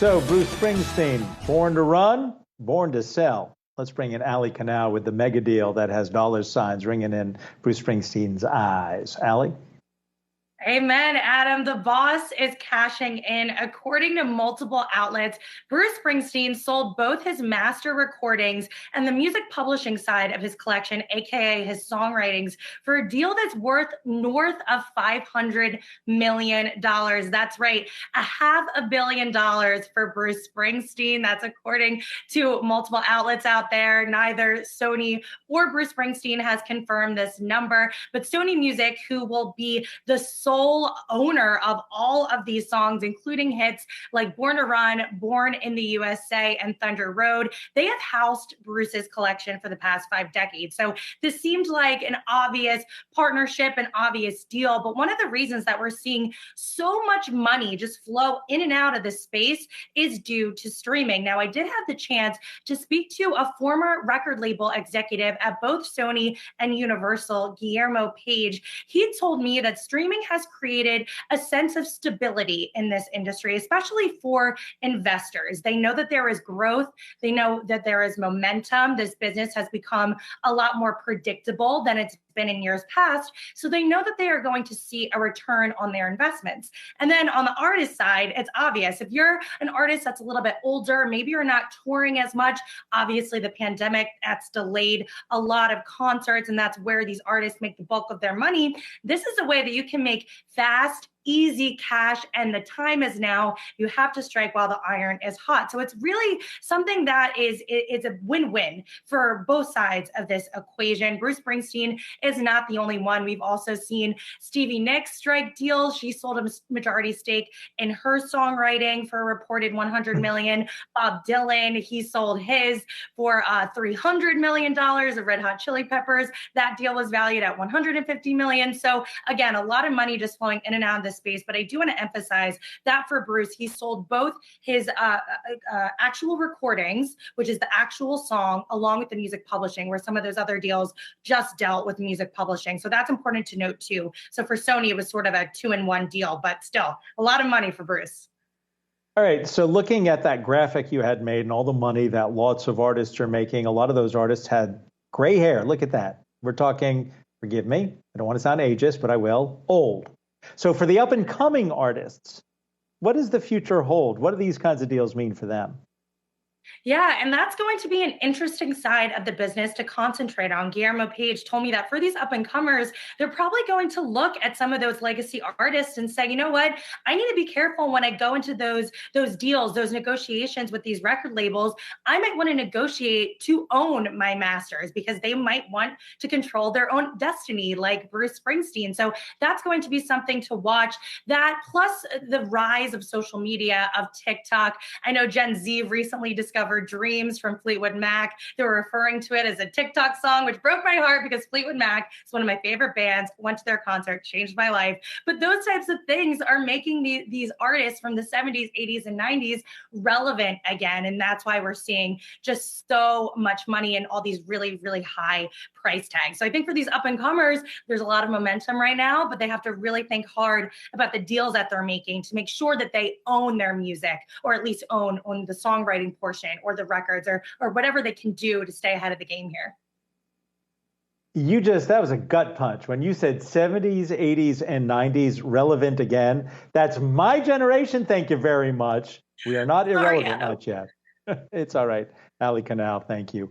So, Bruce Springsteen, born to run, born to sell. Let's bring in Ali Canal with the mega deal that has dollar signs ringing in Bruce Springsteen's eyes. Ali? Amen, Adam. The boss is cashing in. According to multiple outlets, Bruce Springsteen sold both his master recordings and the music publishing side of his collection, aka his songwritings, for a deal that's worth north of $500 million. That's right, $500 million for Bruce Springsteen. That's according to multiple outlets out there. Neither Sony or Bruce Springsteen has confirmed this number, but Sony Music, who will be the sole owner of all of these songs, including hits like Born to Run, Born in the USA, and Thunder Road. They have housed Bruce's collection for the past 5 decades. So this seemed like an obvious partnership, an obvious deal. But one of the reasons that we're seeing so much money just flow in and out of this space is due to streaming. Now, I did have the chance to speak to a former record label executive at both Sony and Universal, Guillermo Page. He told me that streaming has created a sense of stability in this industry, especially for investors. They know that there is growth. They know that there is momentum. This business has become a lot more predictable than it's been in years past. So they know that they are going to see a return on their investments. And then on the artist side, it's obvious. If you're an artist that's a little bit older, maybe you're not touring as much. Obviously, the pandemic that's delayed a lot of concerts, and that's where these artists make the bulk of their money. This is a way that you can make fast, easy cash, and the time is now. You have to strike while the iron is hot. So it's really something that is a win-win for both sides of this equation. Bruce Springsteen is not the only one. We've also seen Stevie Nicks strike deals. She sold a majority stake in her songwriting for a reported $100 million. Bob Dylan, he sold his for $300 million of Red Hot Chili Peppers. That deal was valued at $150 million. So again, a lot of money just flowing in and out of this space. But I do want to emphasize that for Bruce, he sold both his actual recordings, which is the actual song, along with the music publishing, where some of those other deals just dealt with music publishing. So that's important to note too. So for Sony, it was sort of a 2-in-1 deal, but still a lot of money for Bruce. All right, so looking at that graphic you had made and all the money that lots of artists are making, a lot of those artists had gray hair. Look at that. We're talking, forgive me, I don't want to sound ageist, but I will, old. So for the up-and-coming artists, what does the future hold? What do these kinds of deals mean for them? Yeah, and that's going to be an interesting side of the business to concentrate on. Guillermo Page told me that for these up and comers, they're probably going to look at some of those legacy artists and say, you know what, I need to be careful when I go into those deals, those negotiations with these record labels. I might want to negotiate to own my masters because they might want to control their own destiny, like Bruce Springsteen. So that's going to be something to watch. That plus the rise of social media, of TikTok. I know Gen Z recently discovered Dreams from Fleetwood Mac. They were referring to it as a TikTok song, which broke my heart because Fleetwood Mac is one of my favorite bands. Went to their concert, changed my life. But those types of things are making these artists from the 70s, 80s, and 90s relevant again. And that's why we're seeing just so much money and all these really, really high price tags. So I think for these up and comers, there's a lot of momentum right now, but they have to really think hard about the deals that they're making to make sure that they own their music, or at least own the songwriting portion or the records or whatever they can do to stay ahead of the game here. That was a gut punch. When you said 70s, 80s, and 90s relevant again, that's my generation. Thank you very much. We are not irrelevant, not yet. It's all right. Ali Canal, thank you.